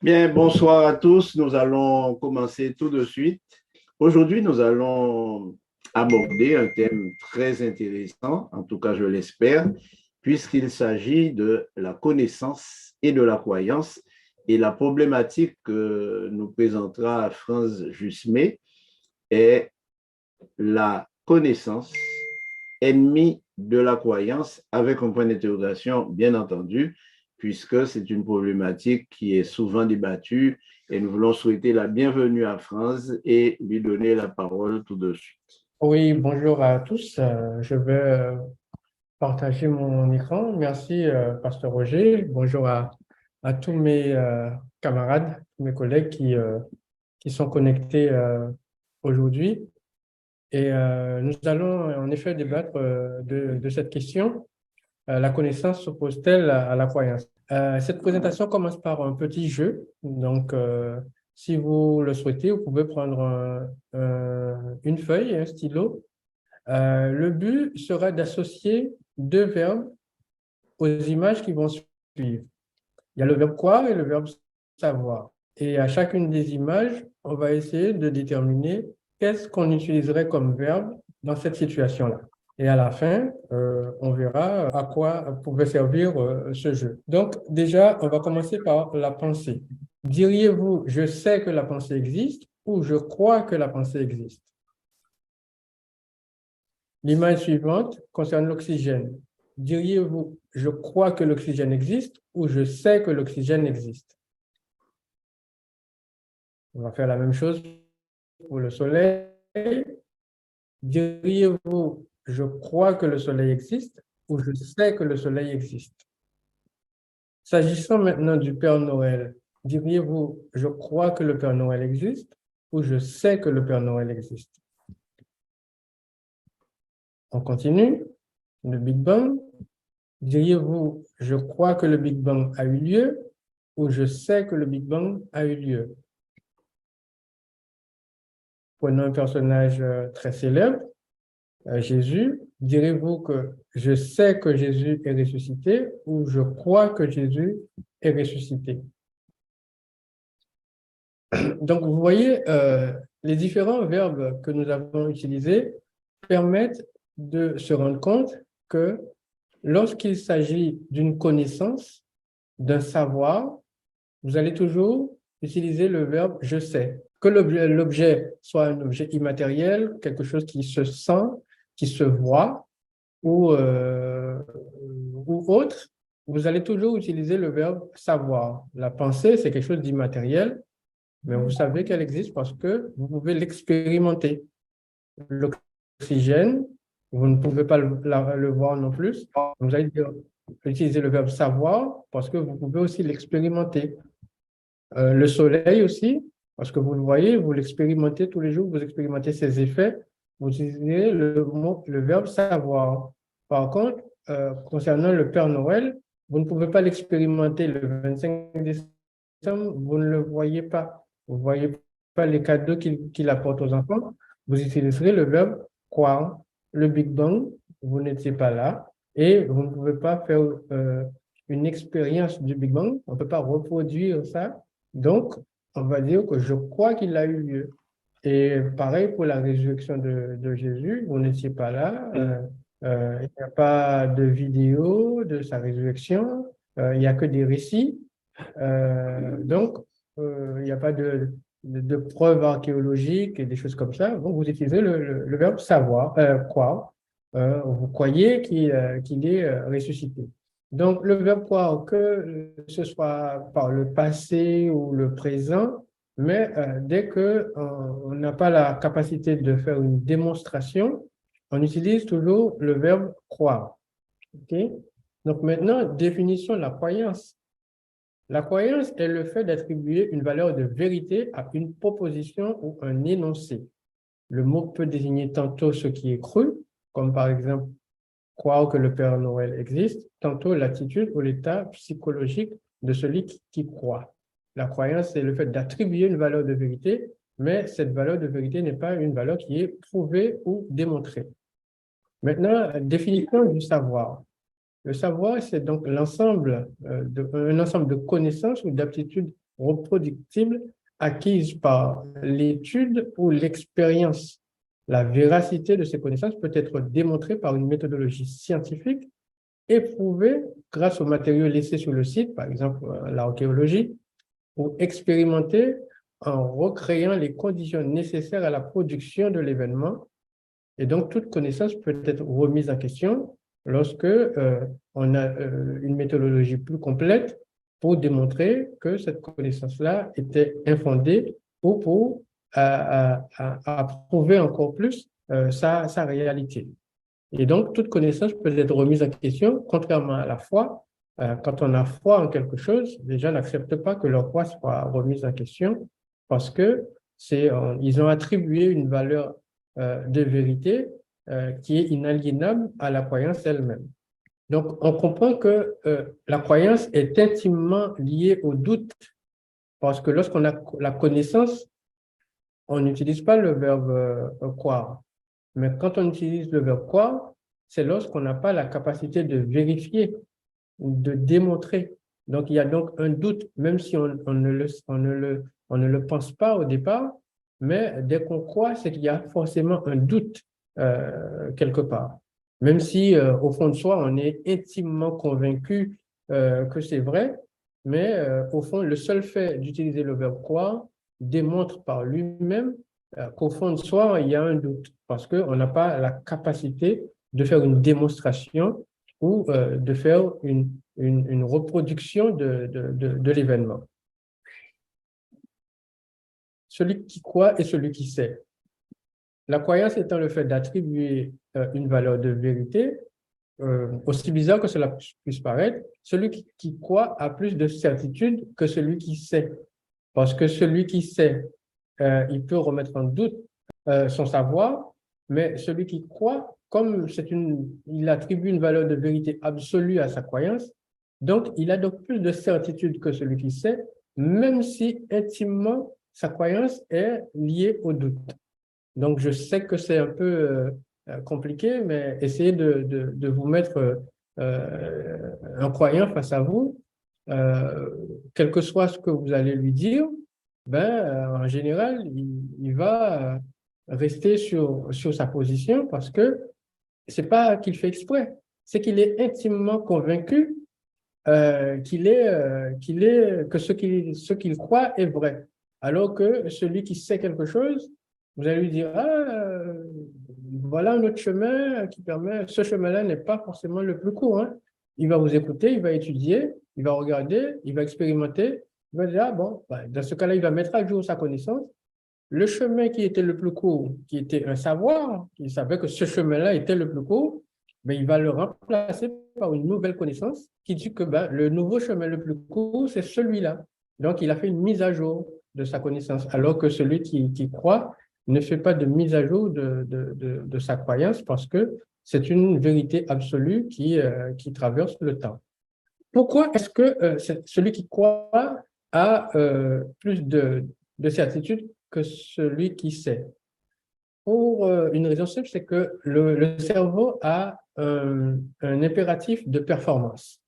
Bien, bonsoir à tous. Nous allons commencer tout de suite. Aujourd'hui, nous allons aborder un thème très intéressant, en tout cas je l'espère, puisqu'il s'agit de la connaissance et de la croyance. Et la problématique que nous présentera Franz Jusmet est la connaissance ennemie de la croyance, avec un point d'interrogation, bien entendu, puisque c'est une problématique qui est souvent débattue et nous voulons souhaiter la bienvenue à Franz et lui donner la parole tout de suite. Oui, bonjour à tous. Je vais partager mon écran. Merci, Pasteur Roger. Bonjour à tous mes camarades, tous mes collègues qui sont connectés aujourd'hui. Et nous allons en effet débattre de cette question. La connaissance s'oppose-t-elle à la croyance? Cette présentation commence par un petit jeu. Donc, si vous le souhaitez, vous pouvez prendre une feuille et un stylo. Le but sera d'associer deux verbes aux images qui vont suivre. Il y a le verbe croire et le verbe savoir. Et à chacune des images, on va essayer de déterminer qu'est-ce qu'on utiliserait comme verbe dans cette situation-là. Et à la fin, on verra à quoi pouvait servir ce jeu. Donc, déjà, on va commencer par la pensée. Diriez-vous, je sais que la pensée existe ou je crois que la pensée existe? L'image suivante concerne l'oxygène. Diriez-vous, je crois que l'oxygène existe ou je sais que l'oxygène existe? On va faire la même chose pour le soleil. Diriez-vous, je crois que le soleil existe ou je sais que le soleil existe? S'agissant maintenant du Père Noël, diriez-vous, je crois que le Père Noël existe ou je sais que le Père Noël existe? On continue. Le Big Bang. Diriez-vous, je crois que le Big Bang a eu lieu ou je sais que le Big Bang a eu lieu? Prenons un personnage très célèbre, Jésus. Direz-vous que je sais que Jésus est ressuscité ou je crois que Jésus est ressuscité? Donc, vous voyez, les différents verbes que nous avons utilisés permettent de se rendre compte que lorsqu'il s'agit d'une connaissance, d'un savoir, vous allez toujours utiliser le verbe je sais. Que l'objet soit un objet immatériel, quelque chose qui se sent, qui se voit ou autre, vous allez toujours utiliser le verbe savoir. La pensée, c'est quelque chose d'immatériel, mais vous savez qu'elle existe parce que vous pouvez l'expérimenter. L'oxygène, vous ne pouvez pas le voir non plus. Vous allez utiliser le verbe savoir parce que vous pouvez aussi l'expérimenter. Le soleil aussi, parce que vous le voyez, vous l'expérimentez tous les jours, vous expérimentez ses effets, vous utilisez le verbe savoir. Par contre, concernant le Père Noël, vous ne pouvez pas l'expérimenter le 25 décembre, vous ne le voyez pas. Vous ne voyez pas les cadeaux qu'il apporte aux enfants. Vous utiliserez le verbe croire. Le Big Bang, vous n'étiez pas là et vous ne pouvez pas faire une expérience du Big Bang. On ne peut pas reproduire ça. Donc, on va dire que je crois qu'il a eu lieu. Et pareil pour la résurrection de Jésus, vous n'étiez pas là. Il n'y a pas de vidéo de sa résurrection. Il n'y a que des récits. Donc, il n'y a pas de preuves archéologiques et des choses comme ça. Donc, vous utilisez le verbe savoir, croire. Vous croyez qu'il est ressuscité. Donc, le verbe croire, que ce soit par le passé ou le présent, mais dès que on n'a pas la capacité de faire une démonstration, on utilise toujours le verbe croire. OK? Donc maintenant, définition de la croyance. La croyance est le fait d'attribuer une valeur de vérité à une proposition ou un énoncé. Le mot peut désigner tantôt ce qui est cru, comme par exemple croire que le Père Noël existe, tantôt l'attitude ou l'état psychologique de celui qui croit. La croyance, c'est le fait d'attribuer une valeur de vérité, mais cette valeur de vérité n'est pas une valeur qui est prouvée ou démontrée. Maintenant, définition du savoir. Le savoir, c'est donc un ensemble de connaissances ou d'aptitudes reproductibles acquises par l'étude ou l'expérience. La véracité de ces connaissances peut être démontrée par une méthodologie scientifique éprouvée grâce aux matériaux laissés sur le site, par exemple l'archéologie, ou expérimentée en recréant les conditions nécessaires à la production de l'événement. Et donc, toute connaissance peut être remise en question lorsque on a une méthodologie plus complète pour démontrer que cette connaissance-là était infondée ou pour prouver encore plus sa réalité. Et donc, toute connaissance peut être remise en question, contrairement à la foi. Quand on a foi en quelque chose, les gens n'acceptent pas que leur foi soit remise en question parce que ils ont attribué une valeur de vérité qui est inaliénable à la croyance elle-même. Donc, on comprend que la croyance est intimement liée au doute parce que lorsqu'on a la connaissance, on n'utilise pas le verbe croire. Mais quand on utilise le verbe croire, c'est lorsqu'on n'a pas la capacité de vérifier ou de démontrer. Donc, il y a donc un doute, même si on ne le pense pas au départ, mais dès qu'on croit, c'est qu'il y a forcément un doute quelque part. Même si, au fond de soi, on est intimement convaincu que c'est vrai, mais au fond, le seul fait d'utiliser le verbe croire démontre par lui-même qu'au fond de soi, il y a un doute, parce qu'on n'a pas la capacité de faire une démonstration ou de faire une reproduction de l'événement. Celui qui croit et celui qui sait. La croyance étant le fait d'attribuer une valeur de vérité, aussi bizarre que cela puisse paraître, celui qui croit a plus de certitude que celui qui sait. Parce que celui qui sait, il peut remettre en doute son savoir, mais celui qui croit, comme il attribue une valeur de vérité absolue à sa croyance, donc il a donc plus de certitude que celui qui sait, même si intimement sa croyance est liée au doute. Donc je sais que c'est un peu compliqué, mais essayez de vous mettre un croyant face à vous, quel que soit ce que vous allez lui dire, en général, il va rester sur sa position parce que c'est pas qu'il fait exprès, c'est qu'il est intimement convaincu que ce qu'il croit est vrai. Alors que celui qui sait quelque chose, vous allez lui dire, voilà un autre chemin qui permet, ce chemin-là n'est pas forcément le plus court, hein. Il va vous écouter, il va étudier, il va regarder, il va expérimenter, il va dire, dans ce cas-là, il va mettre à jour sa connaissance. Le chemin qui était le plus court, qui était un savoir, il savait que ce chemin-là était le plus court, mais il va le remplacer par une nouvelle connaissance qui dit que le nouveau chemin le plus court, c'est celui-là. Donc, il a fait une mise à jour de sa connaissance, alors que celui qui croit ne fait pas de mise à jour de sa croyance parce que c'est une vérité absolue qui traverse le temps. Pourquoi est-ce que celui qui croit a plus de certitude que celui qui sait? Pour une raison simple, c'est que le cerveau a un impératif de performance.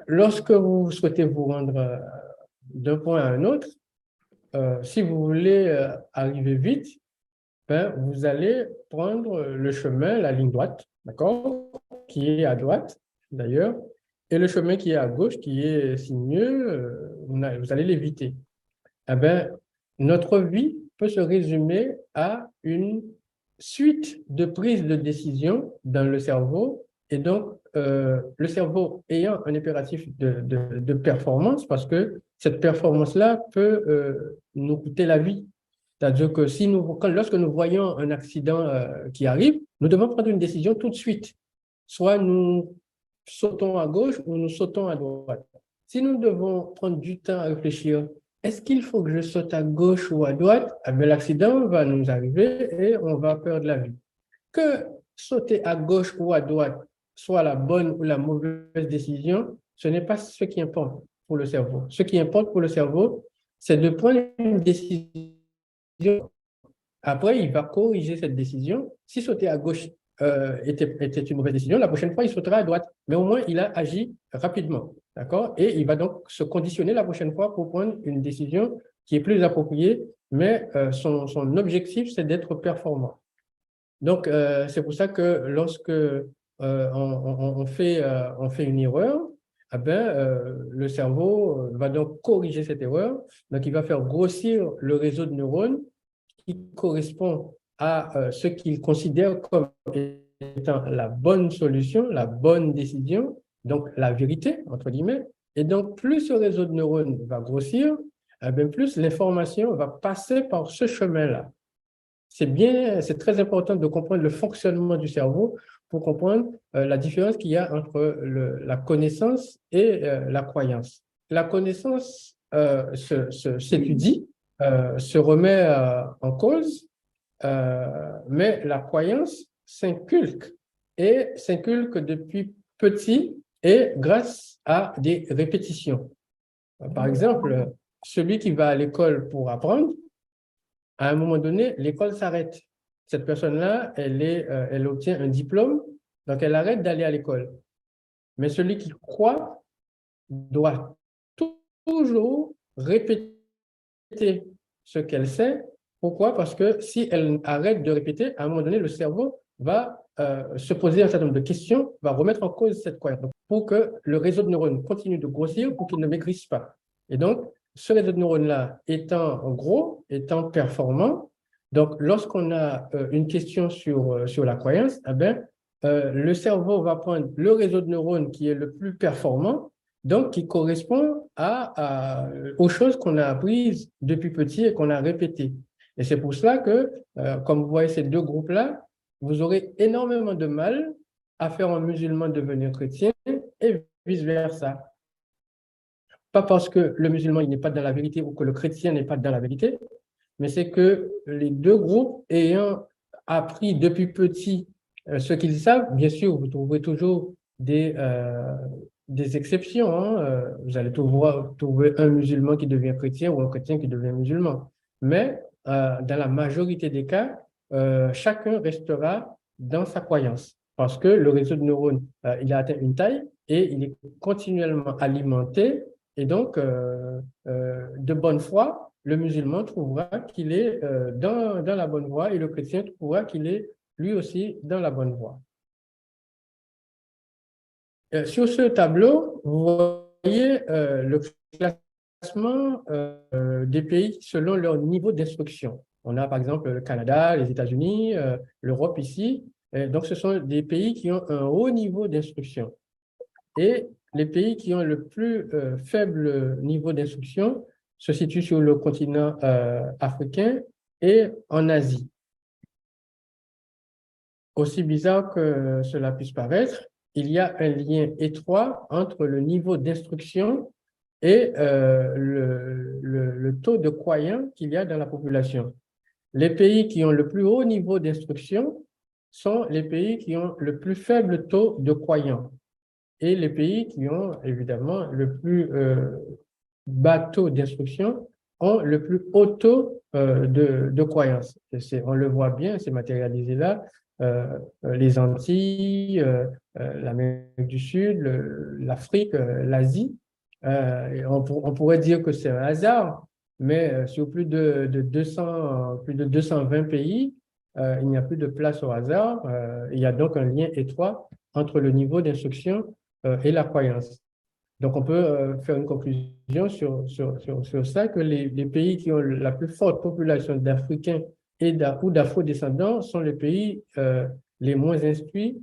Lorsque vous souhaitez vous rendre d'un point à un autre, si vous voulez arriver vite, vous allez prendre le chemin, la ligne droite, d'accord, qui est à droite d'ailleurs, et le chemin qui est à gauche, qui est sinueux, vous allez l'éviter. Notre vie peut se résumer à une suite de prises de décision dans le cerveau. Et donc, le cerveau ayant un impératif de performance, parce que cette performance-là peut nous coûter la vie. C'est-à-dire que lorsque nous voyons un accident qui arrive, nous devons prendre une décision tout de suite. Soit nous sautons à gauche ou nous sautons à droite. Si nous devons prendre du temps à réfléchir, est-ce qu'il faut que je saute à gauche ou à droite? L'accident va nous arriver et on va perdre la vie. Que sauter à gauche ou à droite soit la bonne ou la mauvaise décision, ce n'est pas ce qui importe pour le cerveau. Ce qui importe pour le cerveau, c'est de prendre une décision. Après, il va corriger cette décision. Si sauter à gauche était une mauvaise décision, la prochaine fois, il sautera à droite. Mais au moins, il a agi rapidement. D'accord? Et il va donc se conditionner la prochaine fois pour prendre une décision qui est plus appropriée, mais son objectif, c'est d'être performant. Donc, c'est pour ça que lorsque on fait une erreur, eh ben, le cerveau va donc corriger cette erreur. Donc, il va faire grossir le réseau de neurones qui correspond à ce qu'il considère comme étant la bonne solution, la bonne décision, donc la vérité, entre guillemets. Et donc, plus ce réseau de neurones va grossir, eh bien, plus l'information va passer par ce chemin-là. C'est très important de comprendre le fonctionnement du cerveau pour comprendre la différence qu'il y a entre la connaissance et la croyance. La connaissance s'étudie, se remet en cause, mais la croyance s'inculque et s'inculque depuis petit et grâce à des répétitions. Par exemple, celui qui va à l'école pour apprendre, à un moment donné, l'école s'arrête. Cette personne-là, elle obtient un diplôme, donc elle arrête d'aller à l'école. Mais celui qui croit doit toujours répéter ce qu'elle sait. Pourquoi? Parce que si elle arrête de répéter, à un moment donné, le cerveau va se poser un certain nombre de questions, va remettre en cause cette croyance. Donc, pour que le réseau de neurones continue de grossir, pour qu'il ne maigrisse pas. Et donc, ce réseau de neurones-là étant gros, étant performant, donc lorsqu'on a une question sur la croyance, eh bien, le cerveau va prendre le réseau de neurones qui est le plus performant, donc qui correspond aux choses qu'on a apprises depuis petit et qu'on a répétées. Et c'est pour cela que, comme vous voyez ces deux groupes-là, vous aurez énormément de mal à faire un musulman devenir chrétien et vice-versa. Pas parce que le musulman n'est pas dans la vérité ou que le chrétien n'est pas dans la vérité, mais c'est que les deux groupes ayant appris depuis petit ce qu'ils savent, bien sûr, vous trouverez toujours des exceptions. Hein. Vous allez trouver un musulman qui devient chrétien ou un chrétien qui devient musulman. Mais dans la majorité des cas, chacun restera dans sa croyance parce que le réseau de neurones, il a atteint une taille et il est continuellement alimenté. Et donc, de bonne foi, le musulman trouvera qu'il est dans la bonne voie et le chrétien trouvera qu'il est lui aussi dans la bonne voie. Sur ce tableau, vous voyez le classement des pays selon leur niveau d'instruction. On a par exemple le Canada, les États-Unis, l'Europe ici. Donc, ce sont des pays qui ont un haut niveau d'instruction. Et les pays qui ont le plus faible niveau d'instruction se situent sur le continent africain et en Asie. Aussi bizarre que cela puisse paraître, il y a un lien étroit entre le niveau d'instruction et le taux de croyants qu'il y a dans la population. Les pays qui ont le plus haut niveau d'instruction sont les pays qui ont le plus faible taux de croyants. Et les pays qui ont évidemment le plus bas taux d'instruction ont le plus haut taux de croyance. On le voit bien, c'est matérialisé là. Les Antilles, l'Amérique du Sud, l'Afrique, l'Asie. On pourrait dire que c'est un hasard, mais sur plus de 220 pays, il n'y a plus de place au hasard. Il y a donc un lien étroit entre le niveau d'instruction et la croyance. Donc, on peut faire une conclusion sur ça, que les pays qui ont la plus forte population d'Africains ou d'Afro-descendants sont les pays les moins instruits,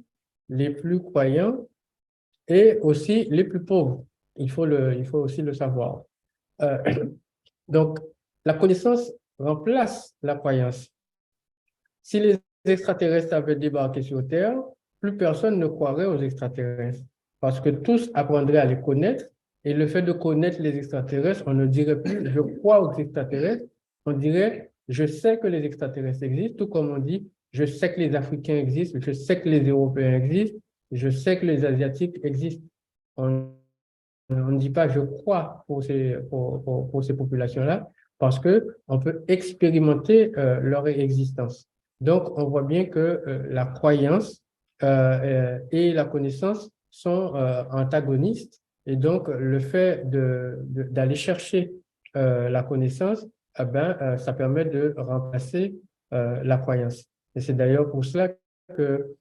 les plus croyants et aussi les plus pauvres. Il faut aussi le savoir. Donc, la connaissance remplace la croyance. Si les extraterrestres avaient débarqué sur Terre, plus personne ne croirait aux extraterrestres parce que tous apprendraient à les connaître. Et le fait de connaître les extraterrestres, on ne dirait plus « je crois aux extraterrestres », on dirait « je sais que les extraterrestres existent », tout comme on dit « je sais que les Africains existent, je sais que les Européens existent, je sais que les Asiatiques existent ». On ne dit pas « je crois » pour ces populations-là parce qu'on peut expérimenter leur existence. Donc, on voit bien que la croyance et la connaissance sont antagonistes. Et donc, le fait d'aller chercher la connaissance, eh ben, ça permet de remplacer la croyance. Et c'est d'ailleurs pour cela que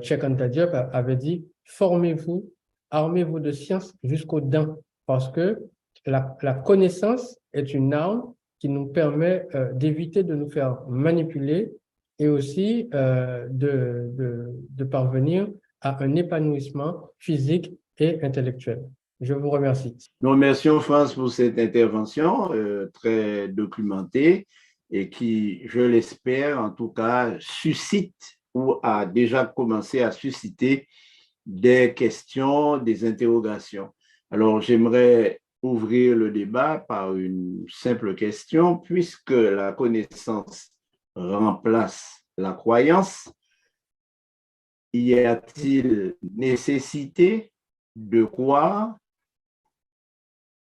Cheikh Anta Diop avait dit, formez-vous, armez-vous de science jusqu'aux dents, parce que la connaissance est une arme qui nous permet d'éviter de nous faire manipuler et aussi de parvenir à un épanouissement physique et intellectuel. Je vous remercie. Nous remercions France pour cette intervention très documentée et qui, je l'espère, en tout cas, suscite ou a déjà commencé à susciter des questions, des interrogations. Alors, j'aimerais ouvrir le débat par une simple question, puisque la connaissance remplace la croyance, y a-t-il nécessité de croire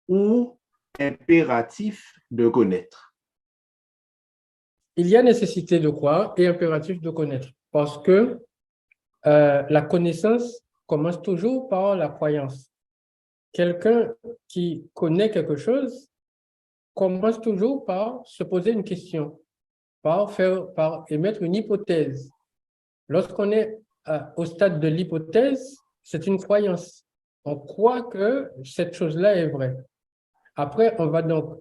ou impératif de connaître? Il y a nécessité de croire et impératif de connaître, parce que la connaissance commence toujours par la croyance. Quelqu'un qui connaît quelque chose commence toujours par se poser une question, par émettre une hypothèse. Lorsqu'on est au stade de l'hypothèse, c'est une croyance. On croit que cette chose-là est vraie. Après, on va donc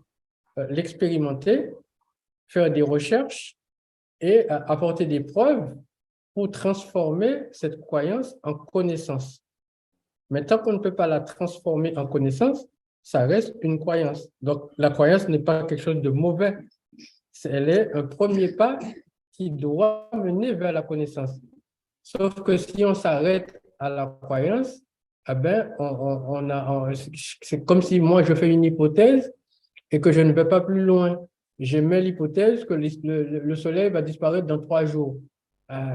l'expérimenter, faire des recherches et apporter des preuves pour transformer cette croyance en connaissance. Mais tant qu'on ne peut pas la transformer en connaissance, ça reste une croyance. Donc, la croyance n'est pas quelque chose de mauvais. Elle est un premier pas qui doit mener vers la connaissance. Sauf que si on s'arrête à la croyance, eh ben, c'est comme si moi, je fais une hypothèse et que je ne vais pas plus loin. J'émets l'hypothèse que le soleil va disparaître dans 3 jours.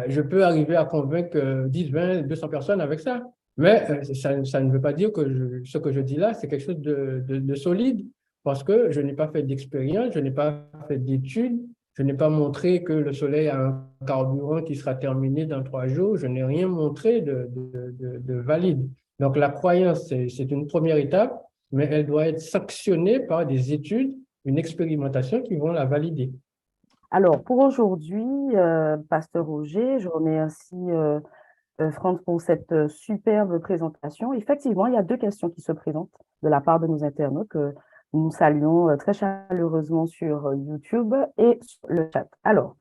Je peux arriver à convaincre 10, 20, 200 personnes avec ça. Mais ça ne veut pas dire que ce que je dis là, c'est quelque chose de solide, parce que je n'ai pas fait d'expérience, je n'ai pas fait d'études, je n'ai pas montré que le soleil a un carburant qui sera terminé dans 3 jours, je n'ai rien montré de valide. Donc la croyance, c'est une première étape, mais elle doit être sanctionnée par des études, une expérimentation qui vont la valider. Alors, pour aujourd'hui, Pasteur Roger, je remercie Franck pour cette superbe présentation. Effectivement, il y a 2 questions qui se présentent de la part de nos internautes que nous saluons très chaleureusement sur YouTube et sur le chat. Alors,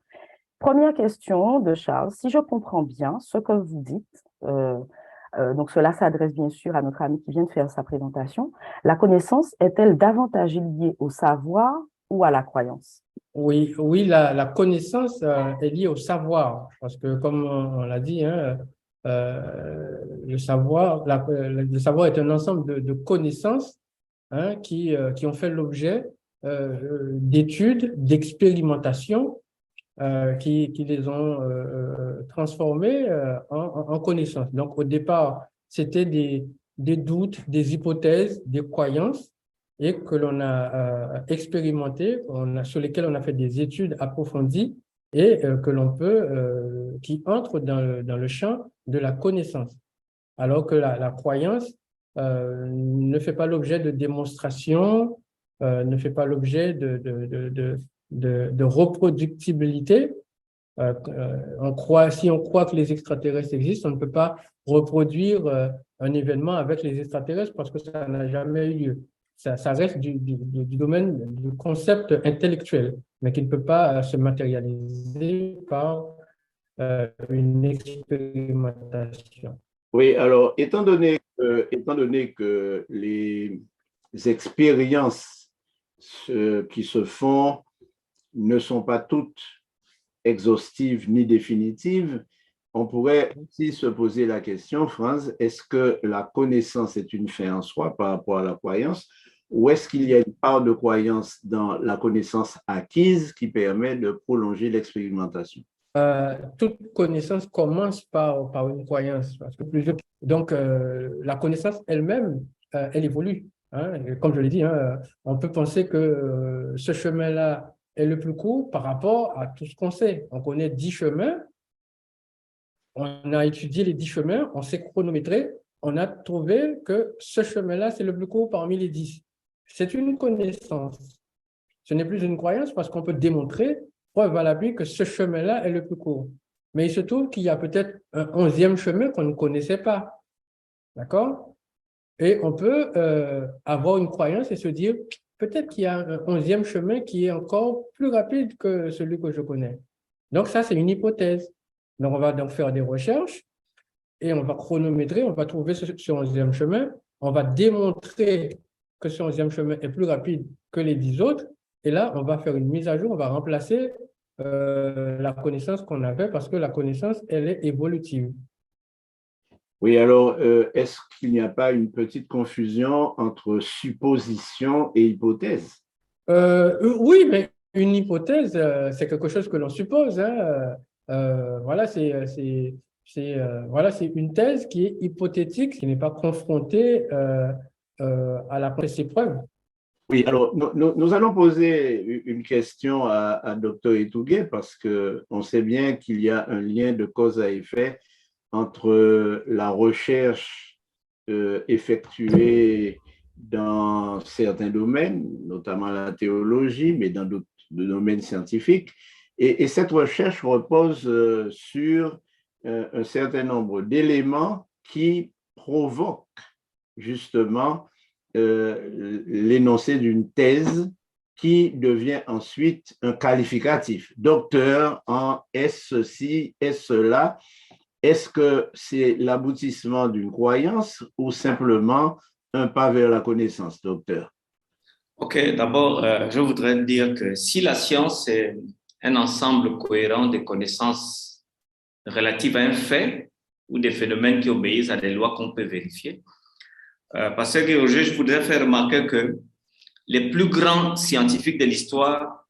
première question de Charles. Si je comprends bien ce que vous dites, donc cela s'adresse bien sûr à notre ami qui vient de faire sa présentation, la connaissance est-elle davantage liée au savoir ou à la croyance? Oui, oui, la connaissance est liée au savoir, parce que comme on l'a dit, hein, le savoir, le savoir est un ensemble de connaissances hein, qui ont fait l'objet d'études, d'expérimentations qui les ont transformées en connaissances. Donc, au départ, c'était des doutes, des hypothèses, des croyances et que l'on a expérimenté, sur lesquelles on a fait des études approfondies et que l'on peut, qui entrent dans le champ de la connaissance. Alors que la croyance ne fait pas l'objet de démonstrations, ne fait pas l'objet de reproductibilité. Si on croit que les extraterrestres existent, on ne peut pas reproduire un événement avec les extraterrestres parce que ça n'a jamais eu lieu. Ça reste du domaine du concept intellectuel, mais qui ne peut pas se matérialiser par une expérimentation. Oui, alors, étant donné que les expériences qui se font ne sont pas toutes exhaustives ni définitives, on pourrait aussi se poser la question, Franz, est-ce que la connaissance est une fin en soi par rapport à la croyance, ou est-ce qu'il y a une part de croyance dans la connaissance acquise qui permet de prolonger l'expérimentation? Toute connaissance commence par une croyance. Parce que donc, la connaissance elle-même, elle évolue. Hein. Comme je l'ai dit, hein, on peut penser que ce chemin-là est le plus court par rapport à tout ce qu'on sait. On connaît 10 chemins, on a étudié les 10 chemins, on s'est chronométré, on a trouvé que ce chemin-là, c'est le plus court parmi les 10. C'est une connaissance. Ce n'est plus une croyance parce qu'on peut démontrer, preuve à l'appui, que ce chemin-là est le plus court. Mais il se trouve qu'il y a peut-être un 11e chemin qu'on ne connaissait pas. D'accord? Et on peut avoir une croyance et se dire, peut-être qu'il y a un 11e chemin qui est encore plus rapide que celui que je connais. Donc ça, c'est une hypothèse. Donc on va donc faire des recherches et on va chronométrer, on va trouver ce 11e chemin, on va démontrer que ce 11e chemin est plus rapide que les 10 autres, et là, on va faire une mise à jour, on va remplacer la connaissance qu'on avait parce que la connaissance, elle est évolutive. Oui, alors, est-ce qu'il n'y a pas une petite confusion entre supposition et hypothèse? Oui, mais une hypothèse, c'est quelque chose que l'on suppose. Hein. Voilà, voilà, c'est une thèse qui est hypothétique, qui n'est pas confrontée à la de ses preuves. Oui, alors nous allons poser une question à Dr. Etouguet parce qu'on sait bien qu'il y a un lien de cause à effet entre la recherche effectuée dans certains domaines, notamment la théologie, mais dans d'autres domaines scientifiques. Et cette recherche repose sur un certain nombre d'éléments qui provoquent justement l'énoncé d'une thèse qui devient ensuite un qualificatif. Docteur en est ceci, est cela. Est-ce que c'est l'aboutissement d'une croyance ou simplement un pas vers la connaissance, docteur? Ok, d'abord, je voudrais dire que si la science est un ensemble cohérent de connaissances relatives à un fait ou des phénomènes qui obéissent à des lois qu'on peut vérifier, parce que je voudrais faire remarquer que les plus grands scientifiques de l'histoire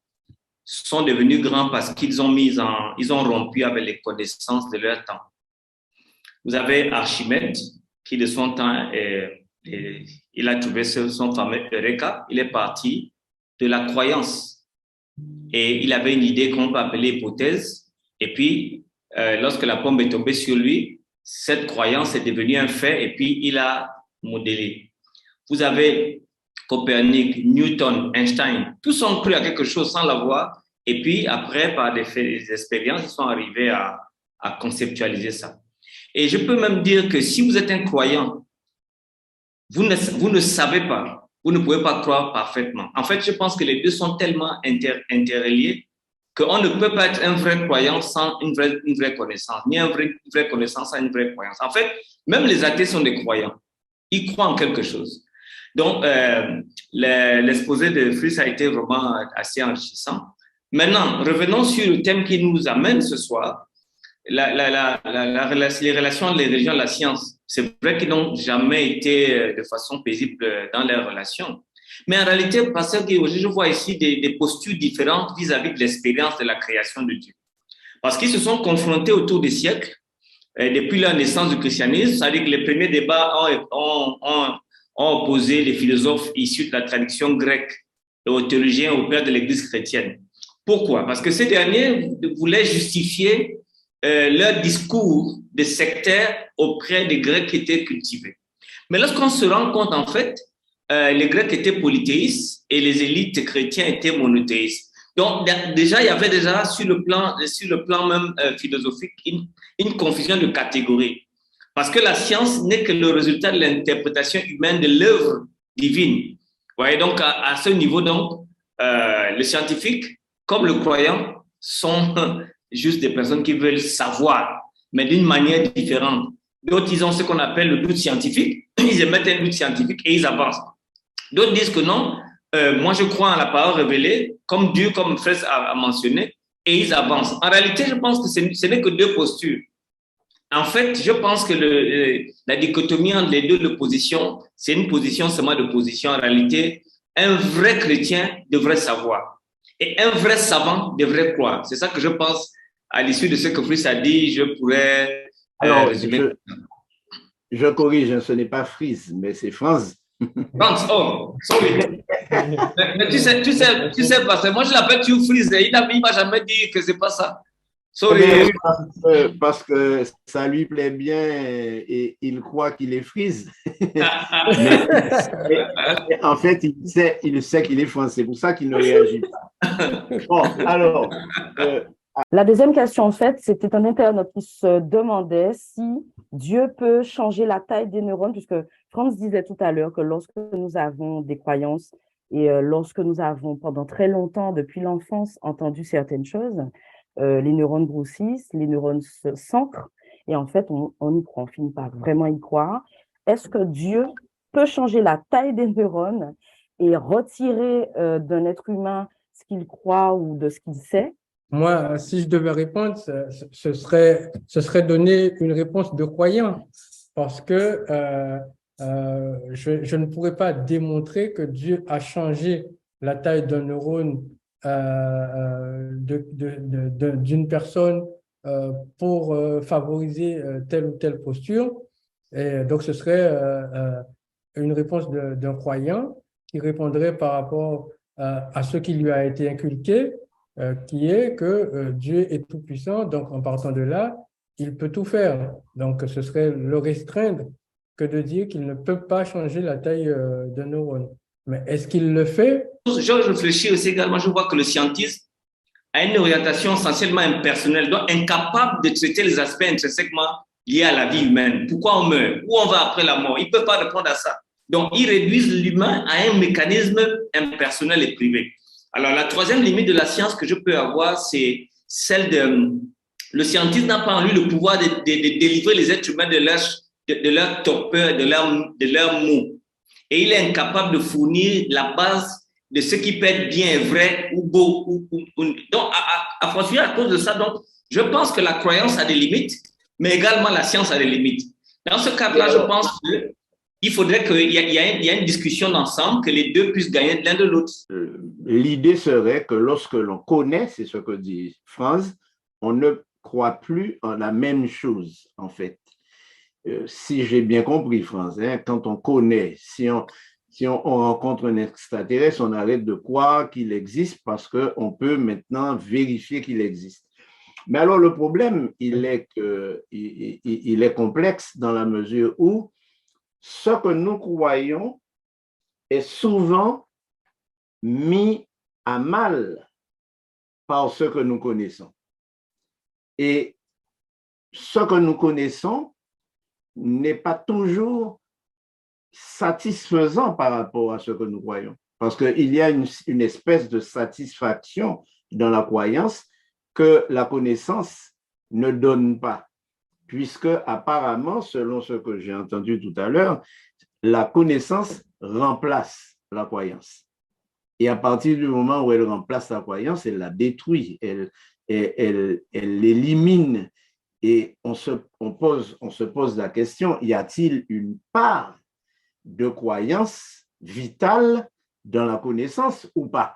sont devenus grands parce qu'ils ont rompu avec les connaissances de leur temps. Vous avez Archimède, qui de son temps, il a trouvé son fameux Eureka. Il est parti de la croyance. Et il avait une idée qu'on peut appeler hypothèse. Et puis, lorsque la bombe est tombée sur lui, cette croyance est devenue un fait et puis il a modélé. Vous avez Copernic, Newton, Einstein. Tous ont cru à quelque chose sans l'avoir. Et puis, après, par des expériences, ils sont arrivés à conceptualiser ça. Et je peux même dire que si vous êtes un croyant, vous ne savez pas, vous ne pouvez pas croire parfaitement. En fait, je pense que les deux sont tellement interreliés qu'on ne peut pas être un vrai croyant sans une vraie connaissance, ni une vraie connaissance sans une vraie croyance. En fait, même les athées sont des croyants. Ils croient en quelque chose. Donc, l'exposé de Fritz a été vraiment assez enrichissant. Maintenant, revenons sur le thème qui nous amène ce soir, les relations entre les religions et la science. C'est vrai qu'ils n'ont jamais été de façon paisible dans leurs relations. Mais en réalité, parce que je vois ici des postures différentes vis-à-vis de l'expérience de la création de Dieu. Parce qu'ils se sont confrontés autour des siècles, depuis la naissance du christianisme, c'est-à-dire que les premiers débats ont opposé les philosophes issus de la tradition grecque aux théologiens, aux pères de l'Église chrétienne. Pourquoi? Parce que ces derniers voulaient justifier leur discours de sectaire auprès des Grecs qui étaient cultivés. Mais lorsqu'on se rend compte, en fait, les Grecs étaient polythéistes et les élites chrétiennes étaient monothéistes. Donc, déjà, il y avait déjà, sur le plan même philosophique, une confusion de catégories. Parce que la science n'est que le résultat de l'interprétation humaine de l'œuvre divine. Vous voyez, donc, à ce niveau, donc, le scientifique, comme le croyant, sont juste des personnes qui veulent savoir, mais d'une manière différente. D'autres, ils ont ce qu'on appelle le doute scientifique. Ils émettent un doute scientifique et ils avancent. D'autres disent que non, moi je crois en la parole révélée, comme Dieu, comme Fraisse a mentionné, et ils avancent. En réalité, je pense que ce n'est que deux postures. En fait, je pense que la dichotomie entre les deux positions, c'est une position seulement de position. En réalité, un vrai chrétien devrait savoir. Et un vrai savant devrait croire. C'est ça que je pense, à l'issue de ce que Fritz a dit, je pourrais résumer. Je corrige, ce n'est pas Fritz, mais c'est Franz. Franz, oh, sorry. Mais tu sais, parce que moi, je l'appelle tu freeze. Il m'a jamais dit que c'est pas ça. Sorry. Oui, parce que ça lui plaît bien et il croit qu'il est frise. Mais en fait, il sait qu'il est français. C'est pour ça qu'il ne réagit pas. Bon, alors, La deuxième question, en fait, c'était un internaute qui se demandait si Dieu peut changer la taille des neurones, puisque Franz disait tout à l'heure que lorsque nous avons des croyances et lorsque nous avons pendant très longtemps, depuis l'enfance, entendu certaines choses, les neurones grossissent, les neurones s'ancrent, et en fait, on y croit, on finit par vraiment y croire. Est-ce que Dieu peut changer la taille des neurones et retirer d'un être humain ce qu'il croit ou de ce qu'il sait? Moi, si je devais répondre, ce serait donner une réponse de croyant, parce que je ne pourrais pas démontrer que Dieu a changé la taille d'un neurone d'une personne pour favoriser telle ou telle posture. Et donc, ce serait une réponse d'un croyant qui répondrait par rapport à ce qui lui a été inculqué, qui est que Dieu est tout-puissant, donc en partant de là, il peut tout faire. Donc, ce serait le restreindre que de dire qu'il ne peut pas changer la taille d'un neurone. Mais est-ce qu'il le fait? Je réfléchis aussi également, je vois que le scientiste a une orientation essentiellement impersonnelle, donc incapable de traiter les aspects intrinsèquement liés à la vie humaine. Pourquoi on meurt? Où on va après la mort? Il ne peut pas répondre à ça. Donc, ils réduisent l'humain à un mécanisme impersonnel et privé. Alors, la troisième limite de la science que je peux avoir, c'est celle de... Le scientiste n'a pas en lui le pouvoir de délivrer les êtres humains de leur torpeur, de leur mot. Et il est incapable de fournir la base de ce qui peut être bien, vrai ou beau. Donc, à cause de ça, donc, je pense que la croyance a des limites, mais également la science a des limites. Dans ce cadre-là, je pense qu'il faudrait qu'il y ait une discussion d'ensemble, que les deux puissent gagner l'un de l'autre. L'idée serait que lorsque l'on connaît, c'est ce que dit Franz, on ne croit plus en la même chose, en fait. Si j'ai bien compris, Franz, hein, quand on connaît, si on rencontre un extraterrestre, on arrête de croire qu'il existe parce qu'on peut maintenant vérifier qu'il existe. Mais alors, le problème, il est complexe dans la mesure où ce que nous croyons est souvent mis à mal par ce que nous connaissons. Et ce que nous connaissons n'est pas toujours satisfaisant par rapport à ce que nous croyons. Parce qu'il y a une espèce de satisfaction dans la croyance que la connaissance ne donne pas. Puisque apparemment, selon ce que j'ai entendu tout à l'heure, la connaissance remplace la croyance. Et à partir du moment où elle remplace la croyance, elle la détruit, elle l'élimine. Et on se pose la question, y a-t-il une part de croyance vitale dans la connaissance ou pas?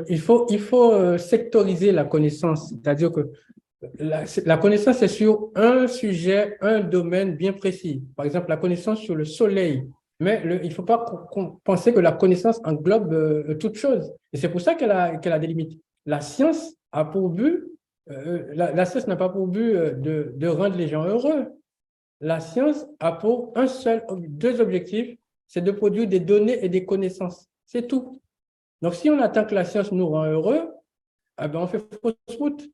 Il faut sectoriser la connaissance, c'est-à-dire que la connaissance est sur un sujet, un domaine bien précis. Par exemple, la connaissance sur le soleil. Mais il ne faut pas penser que la connaissance englobe toute chose. Et c'est pour ça qu'elle a des limites. La science a pour but, la science n'a pas pour but de rendre les gens heureux. La science a pour deux objectifs, c'est de produire des données et des connaissances. C'est tout. Donc, si on attend que la science nous rend heureux, eh ben, on fait fausse route.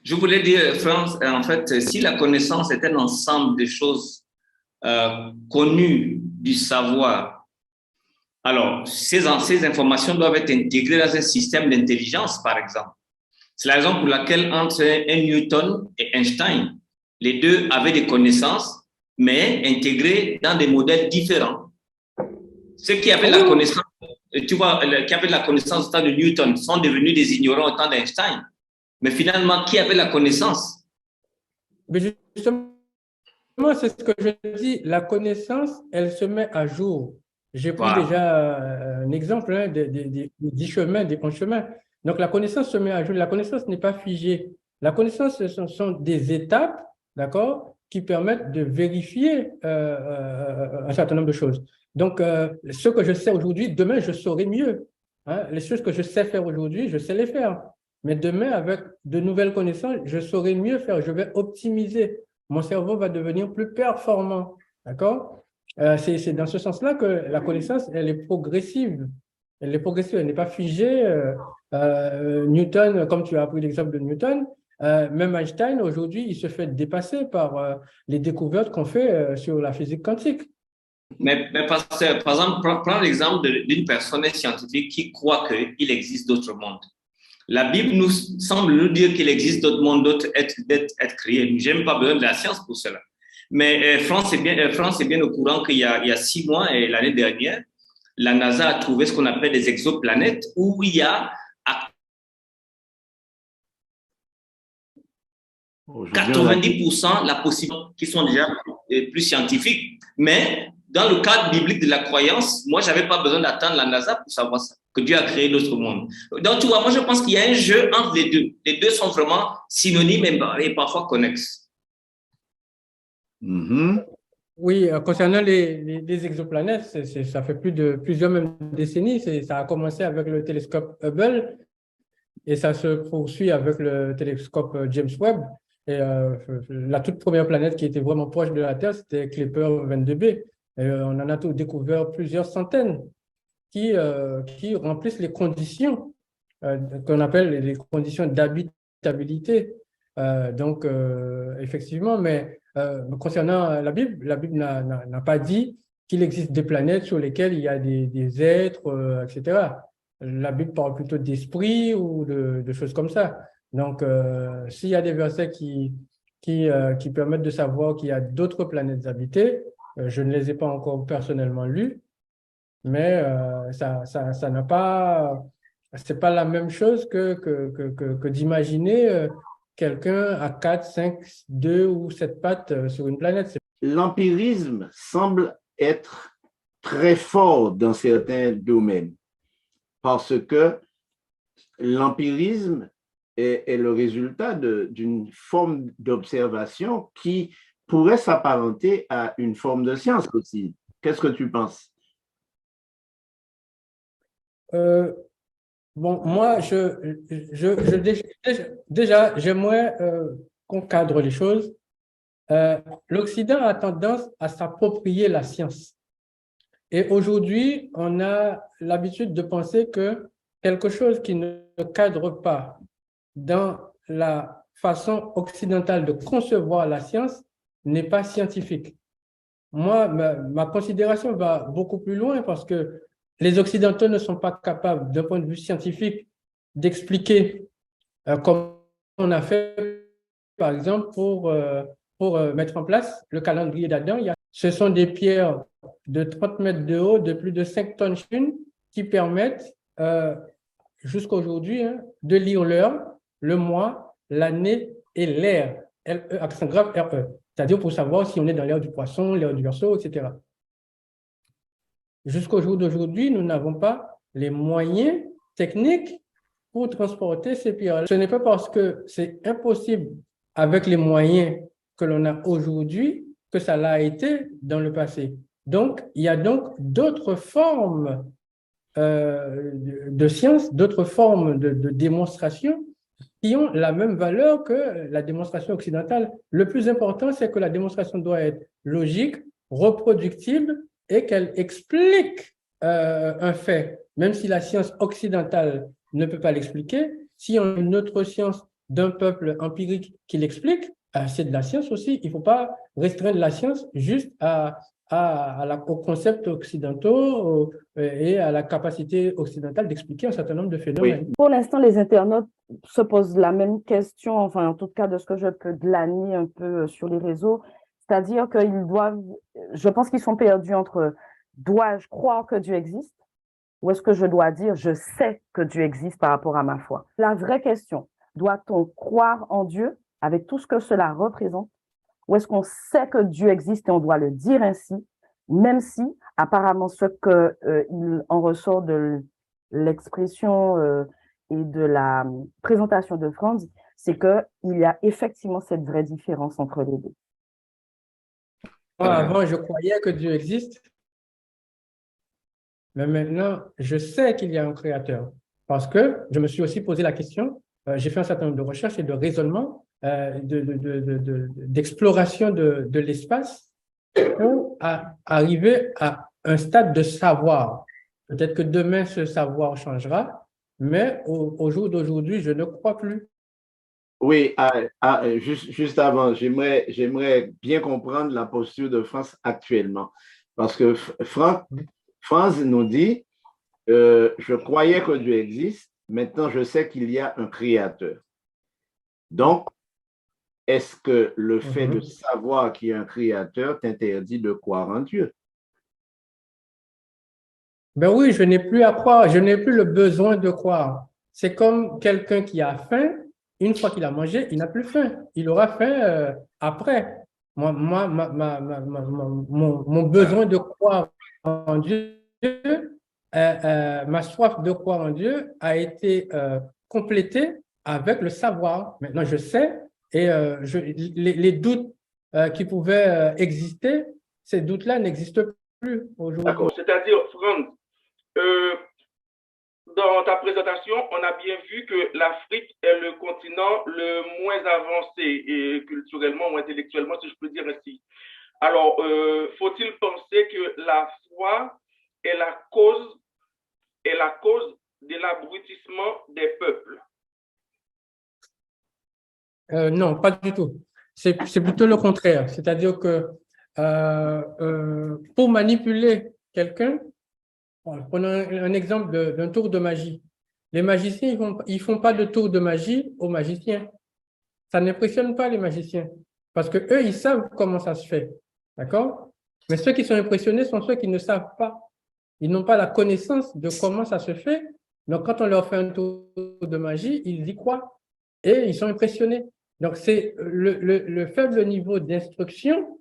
Je voulais dire, France, en fait, si la connaissance est un ensemble de choses connues du savoir, alors ces informations doivent être intégrées dans un système d'intelligence, par exemple. C'est la raison pour laquelle entre un Newton et Einstein, les deux avaient des connaissances, mais intégrées dans des modèles différents. Ceux qui avaient la connaissance, tu vois, qui avaient la connaissance au temps de Newton sont devenus des ignorants au temps d'Einstein. Mais finalement, qui avait la connaissance? Mais justement, c'est ce que je dis. La connaissance, elle se met à jour. J'ai pris déjà un exemple des 10 chemins, des 11 chemins. Donc, la connaissance se met à jour. La connaissance n'est pas figée. La connaissance, ce sont des étapes, d'accord, qui permettent de vérifier un certain nombre de choses. Donc, ce que je sais aujourd'hui, demain, je saurai mieux. Hein. Les choses que je sais faire aujourd'hui, je sais les faire. Mais demain, avec de nouvelles connaissances, je saurai mieux faire. Je vais optimiser. Mon cerveau va devenir plus performant. D'accord? C'est dans ce sens-là que la connaissance, elle est progressive. Elle est progressive, elle n'est pas figée. Newton, comme tu as pris l'exemple de Newton, même Einstein, aujourd'hui, il se fait dépasser par les découvertes qu'on fait sur la physique quantique. Mais par exemple, prends l'exemple d'une personne scientifique qui croit qu'il existe d'autres mondes. La Bible nous semble nous dire qu'il existe d'autres mondes, d'autres êtres créés. Je n'ai même pas besoin de la science pour cela. Mais France est bien au courant qu'il y a 6 mois et l'année dernière, la NASA a trouvé ce qu'on appelle des exoplanètes où il y a 90% la possibilité qui sont déjà plus scientifiques. Mais dans le cadre biblique de la croyance, moi, je n'avais pas besoin d'attendre la NASA pour savoir ça, que Dieu a créé d'autres mondes. Donc, tu vois, moi, je pense qu'il y a un jeu entre les deux. Les deux sont vraiment synonymes et parfois connexes. Oui, concernant les exoplanètes, ça fait plusieurs même décennies. Ça a commencé avec le télescope Hubble et ça se poursuit avec le télescope James Webb. Et la toute première planète qui était vraiment proche de la Terre, c'était Kepler 22b. Et on en a découvert plusieurs centaines qui remplissent les conditions qu'on appelle les conditions d'habitabilité. Donc, effectivement, mais concernant la Bible n'a pas dit qu'il existe des planètes sur lesquelles il y a des êtres, etc. La Bible parle plutôt d'esprit ou de choses comme ça. Donc, s'il y a des versets qui permettent de savoir qu'il y a d'autres planètes habitées, je ne les ai pas encore personnellement lus, mais ça n'a pas, c'est pas la même chose que d'imaginer quelqu'un à 4, 5, 2 ou 7 pattes sur une planète. L'empirisme semble être très fort dans certains domaines parce que l'empirisme est le résultat d'une forme d'observation qui pourrait s'apparenter à une forme de science aussi. Qu'est-ce que tu penses? Bon, moi, déjà, j'aimerais qu'on cadre les choses. L'Occident a tendance à s'approprier la science. Et aujourd'hui, on a l'habitude de penser que quelque chose qui ne cadre pas dans la façon occidentale de concevoir la science n'est pas scientifique. Moi, ma considération va beaucoup plus loin parce que les Occidentaux ne sont pas capables, d'un point de vue scientifique, d'expliquer comment on a fait, par exemple, pour mettre en place le calendrier d'Adam. Ce sont des pierres de 30 mètres de haut, de plus de 5 tonnes chacune, qui permettent, jusqu'à aujourd'hui, de lire l'heure, le mois, l'année et l'ère. L-E, accent grave, R-E. C'est-à-dire pour savoir si on est dans l'ère du poisson, l'ère du Verseau, etc. Jusqu'au jour d'aujourd'hui, nous n'avons pas les moyens techniques pour transporter ces pierres. Ce n'est pas parce que c'est impossible avec les moyens que l'on a aujourd'hui que ça l'a été dans le passé. Donc, il y a donc d'autres formes de science, d'autres formes de démonstration qui ont la même valeur que la démonstration occidentale. Le plus important, c'est que la démonstration doit être logique, reproductible et qu'elle explique un fait. Même si la science occidentale ne peut pas l'expliquer, si on a une autre science d'un peuple empirique qui l'explique, c'est de la science aussi. Il ne faut pas restreindre la science juste aux concepts occidentaux et à la capacité occidentale d'expliquer un certain nombre de phénomènes. Oui. Pour l'instant, les internautes se posent la même question, enfin, en tout cas, de ce que je peux glaner un peu sur les réseaux, c'est-à-dire qu'ils doivent, je pense qu'ils sont perdus entre dois-je croire que Dieu existe ou est-ce que je dois dire je sais que Dieu existe par rapport à ma foi? La vraie question, doit-on croire en Dieu avec tout ce que cela représente? Ou est-ce qu'on sait que Dieu existe et on doit le dire ainsi, même si apparemment ce qu'il en ressort de l'expression et de la présentation de Franz, c'est qu'il y a effectivement cette vraie différence entre les deux. Moi, avant, je croyais que Dieu existe. mais maintenant, je sais qu'il y a un créateur parce que je me suis aussi posé la question, j'ai fait un certain nombre de recherches et de raisonnements, d'exploration de l'espace pour arriver à un stade de savoir. Peut-être que demain, ce savoir changera, mais au jour d'aujourd'hui, je ne crois plus. Oui, juste avant, j'aimerais bien comprendre la posture de France actuellement. Parce que France nous dit, je croyais que Dieu existe, maintenant je sais qu'il y a un créateur. Donc, est-ce que le fait de savoir qu'il y a un créateur t'interdit de croire en Dieu? Ben oui, je n'ai plus à croire, je n'ai plus le besoin de croire. C'est comme quelqu'un qui a faim, une fois qu'il a mangé, il n'a plus faim. Il aura faim après. Mon besoin de croire en Dieu, ma soif de croire en Dieu a été complétée avec le savoir. Maintenant, je sais et les doutes qui pouvaient exister, ces doutes-là n'existent plus aujourd'hui. D'accord. C'est-à-dire, Franck, dans ta présentation, on a bien vu que l'Afrique est le continent le moins avancé et culturellement ou intellectuellement, si je peux dire ainsi. Alors, faut-il penser que la foi est la cause de l'abrutissement des peuples? Non, pas du tout. C'est plutôt le contraire. C'est-à-dire que pour manipuler quelqu'un, prenons un exemple d'un tour de magie. Les magiciens, ils font pas de tour de magie aux magiciens. Ça n'impressionne pas les magiciens parce que eux, ils savent comment ça se fait. D'accord? Mais ceux qui sont impressionnés sont ceux qui ne savent pas. Ils n'ont pas la connaissance de comment ça se fait. Donc, quand on leur fait un tour de magie, ils y croient et ils sont impressionnés. Donc, c'est le faible niveau d'instruction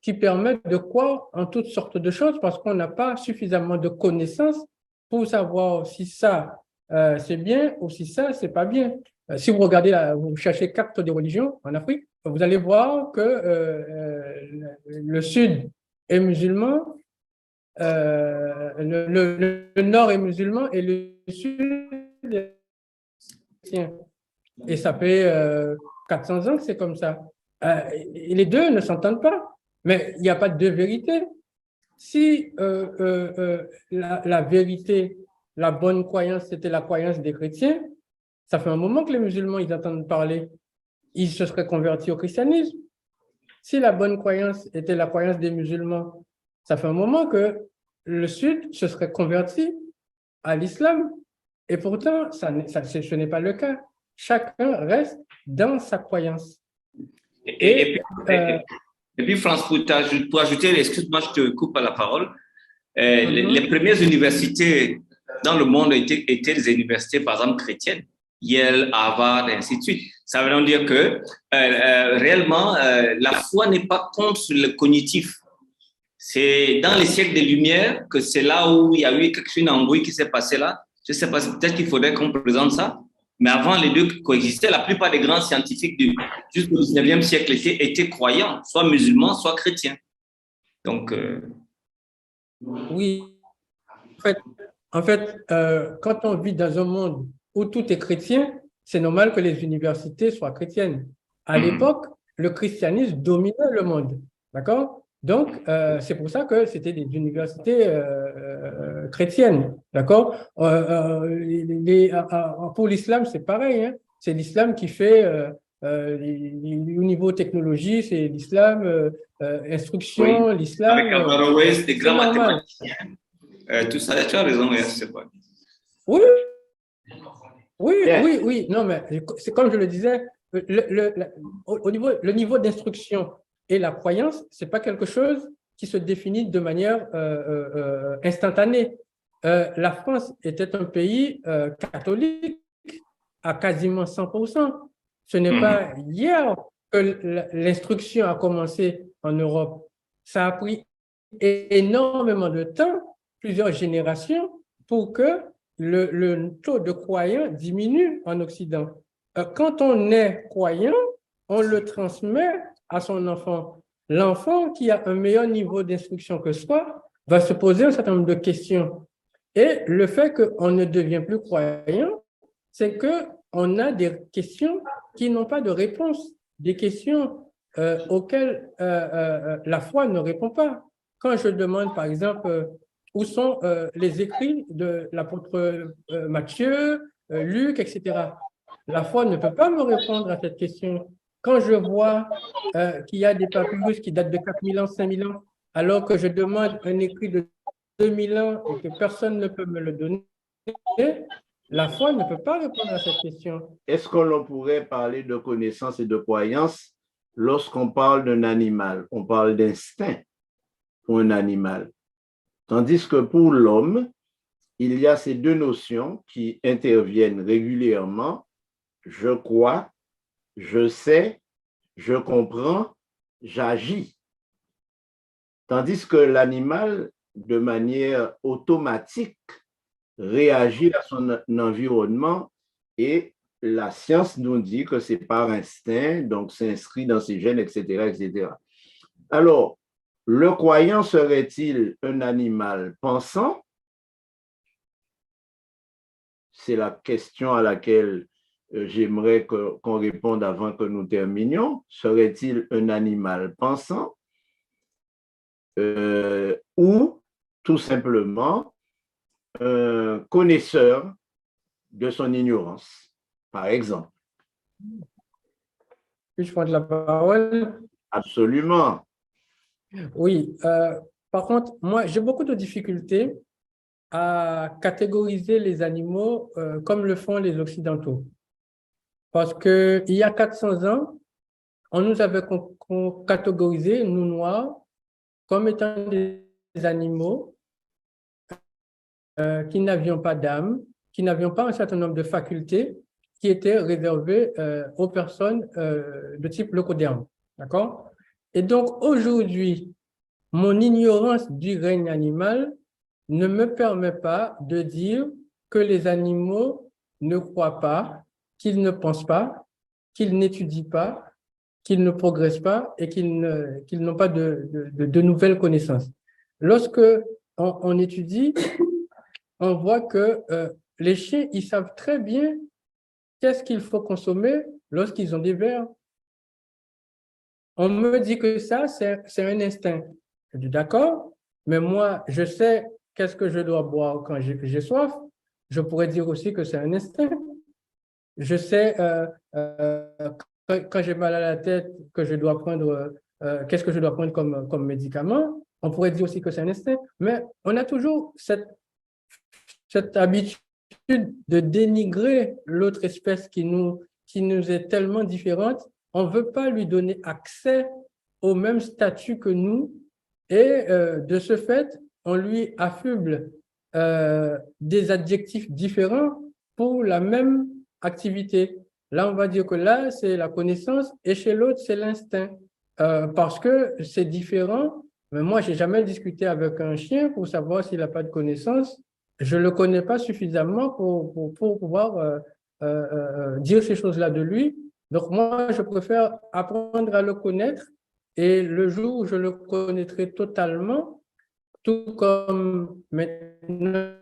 qui permet de croire en toutes sortes de choses parce qu'on n'a pas suffisamment de connaissances pour savoir si ça, c'est bien ou si ça, c'est pas bien. Si vous regardez, vous cherchez carte des religions en Afrique, vous allez voir que le sud est musulman, le nord est musulman et le sud est chrétien. Et ça fait 400 ans que c'est comme ça. Et les deux ne s'entendent pas. Mais il n'y a pas de deux vérités. Si la vérité, la bonne croyance, c'était la croyance des chrétiens, ça fait un moment que les musulmans, ils entendent parler. Ils se seraient convertis au christianisme. Si la bonne croyance était la croyance des musulmans, ça fait un moment que le Sud se serait converti à l'islam. Et pourtant, ce n'est pas le cas. Chacun reste dans sa croyance. Et puis, France, pour ajouter, excuse-moi, je te coupe à la parole. Les premières universités dans le monde étaient des universités, par exemple, chrétiennes. Yale, Harvard, et ainsi de suite. Ça veut dire que réellement, la foi n'est pas contre le cognitif. C'est dans les siècles des Lumières que c'est là où il y a eu une embrouille qui s'est passée là. Je ne sais pas, peut-être qu'il faudrait qu'on présente ça. Mais avant, les deux coexistaient. La plupart des grands scientifiques jusqu'au 19e siècle étaient croyants, soit musulmans, soit chrétiens. Donc, oui. En fait, quand on vit dans un monde où tout est chrétien, c'est normal que les universités soient chrétiennes. À l'époque, le christianisme dominait le monde. D'accord? Donc, c'est pour ça que c'était des universités chrétiennes. D'accord? Pour l'islam, c'est pareil. Hein? C'est l'islam qui fait, au niveau technologie, c'est l'islam, instruction, oui. l'islam. Avec Averroès, des grands mathématiciens. Tout ça, tu as raison, c'est pas. Oui. Oui. Non, mais c'est comme je le disais, le niveau d'instruction et la croyance, c'est pas quelque chose qui se définit de manière instantanée. La France était un pays catholique à quasiment 100%. Ce n'est pas hier que l'instruction a commencé en Europe. Ça a pris énormément de temps, plusieurs générations, pour que le taux de croyants diminue en Occident. Quand on est croyant, on le transmet à son enfant. L'enfant qui a un meilleur niveau d'instruction que soi va se poser un certain nombre de questions. Et le fait qu'on ne devient plus croyant, c'est qu'on a des questions qui n'ont pas de réponse, des questions auxquelles la foi ne répond pas. Quand je demande, par exemple, où sont les écrits de l'apôtre Matthieu, Luc, etc., la foi ne peut pas me répondre à cette question. Quand je vois qu'il y a des papyrus qui datent de 4000 ans, 5000 ans, alors que je demande un écrit de 2000 ans et que personne ne peut me le donner, la foi ne peut pas répondre à cette question. Est-ce qu'on pourrait parler de connaissance et de croyance lorsqu'on parle d'un animal? On parle d'instinct pour un animal. Tandis que pour l'homme, il y a ces deux notions qui interviennent régulièrement. Je crois, je sais, je comprends, j'agis. Tandis que l'animal, de manière automatique, réagit à son environnement et la science nous dit que c'est par instinct, donc s'inscrit dans ses gènes, etc., etc. Alors, le croyant serait-il un animal pensant? C'est la question à laquelle j'aimerais qu'on réponde avant que nous terminions. Serait-il un animal pensant ou tout simplement un connaisseur de son ignorance, par exemple? Puis-je prendre la parole? Absolument. Oui. Par contre, moi, j'ai beaucoup de difficultés à catégoriser les animaux comme le font les Occidentaux. Parce qu'il y a 400 ans, on nous avait catégorisé, nous Noirs, comme étant des animaux qui n'avions pas d'âme, qui n'avions pas un certain nombre de facultés qui étaient réservées aux personnes de type leucoderne. D'accord? Et donc, aujourd'hui, mon ignorance du règne animal ne me permet pas de dire que les animaux ne croient pas, qu'ils ne pensent pas, qu'ils n'étudient pas, qu'ils ne progressent pas et qu'ils n'ont pas de nouvelles connaissances. Lorsque on étudie, on voit que les chiens, ils savent très bien qu'est-ce qu'il faut consommer lorsqu'ils ont des vers. On me dit que ça, c'est un instinct. Je dis d'accord, mais moi, je sais qu'est-ce que je dois boire quand j'ai soif. Je pourrais dire aussi que c'est un instinct. Je sais quand j'ai mal à la tête que je dois prendre, qu'est-ce que je dois prendre comme médicament. On pourrait dire aussi que c'est un instinct, mais on a toujours cette habitude de dénigrer l'autre espèce qui nous est tellement différente. On ne veut pas lui donner accès au même statut que nous et de ce fait, on lui affuble des adjectifs différents pour la même activité. Là, on va dire que là, c'est la connaissance et chez l'autre, c'est l'instinct. Parce que c'est différent. Mais moi, je n'ai jamais discuté avec un chien pour savoir s'il n'a pas de connaissance. Je ne le connais pas suffisamment pour pouvoir dire ces choses-là de lui. Donc, moi, je préfère apprendre à le connaître et le jour où je le connaîtrai totalement, tout comme maintenant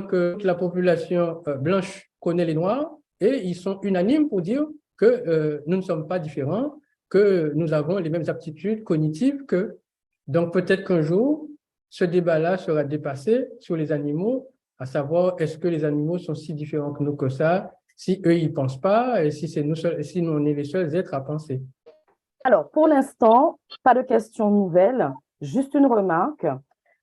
que la population blanche connaît les Noirs, et ils sont unanimes pour dire que nous ne sommes pas différents, que nous avons les mêmes aptitudes cognitives que. Donc, peut-être qu'un jour, ce débat-là sera dépassé sur les animaux, à savoir est-ce que les animaux sont si différents que nous que ça, si eux, ils ne pensent pas, et si nous, on est les seuls êtres à penser. Alors, pour l'instant, pas de questions nouvelles, juste une remarque.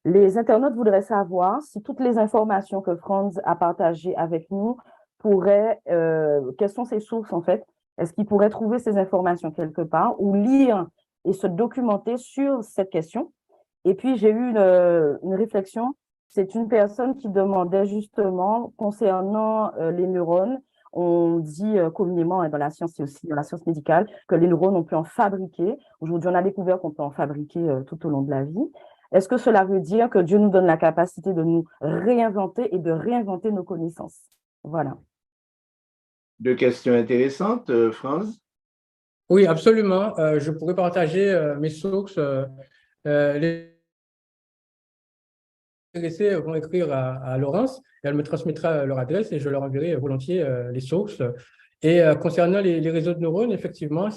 Les internautes voudraient savoir si toutes les informations que Franz a partagées avec nous quelles sont ses sources en fait? Est-ce qu'il pourrait trouver ces informations quelque part ou lire et se documenter sur cette question? Et puis, j'ai eu une réflexion. C'est une personne qui demandait justement concernant les neurones. On dit communément, et dans la science et aussi dans la science médicale, que les neurones, on peut en fabriquer. Aujourd'hui, on a découvert qu'on peut en fabriquer tout au long de la vie. Est-ce que cela veut dire que Dieu nous donne la capacité de nous réinventer et de réinventer nos connaissances? Voilà. Deux questions intéressantes, Franz. Oui, absolument. Je pourrais partager mes sources. Les intéressés vont écrire à Laurence et elle me transmettra leur adresse et je leur enverrai volontiers les sources. Et concernant les réseaux de neurones, effectivement,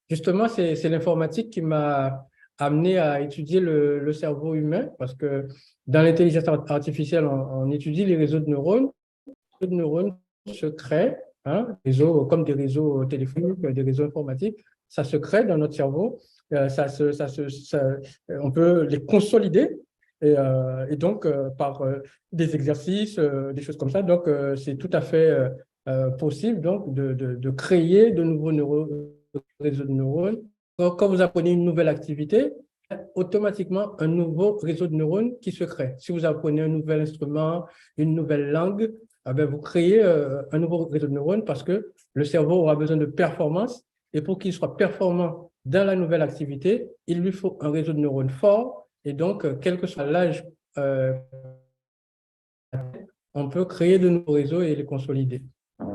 justement, c'est l'informatique qui m'a amené à étudier le cerveau humain parce que dans l'intelligence artificielle, on étudie les réseaux de neurones. Les réseaux de neurones se créent, hein, comme des réseaux téléphoniques, des réseaux informatiques, ça se crée dans notre cerveau. On peut les consolider et donc par des exercices, des choses comme ça. Donc, c'est tout à fait possible donc, de créer de nouveaux réseaux de neurones. Quand vous apprenez une nouvelle activité, automatiquement un nouveau réseau de neurones qui se crée. Si vous apprenez un nouvel instrument, une nouvelle langue, vous créez un nouveau réseau de neurones parce que le cerveau aura besoin de performance et pour qu'il soit performant dans la nouvelle activité, il lui faut un réseau de neurones fort et donc, quel que soit l'âge, on peut créer de nouveaux réseaux et les consolider.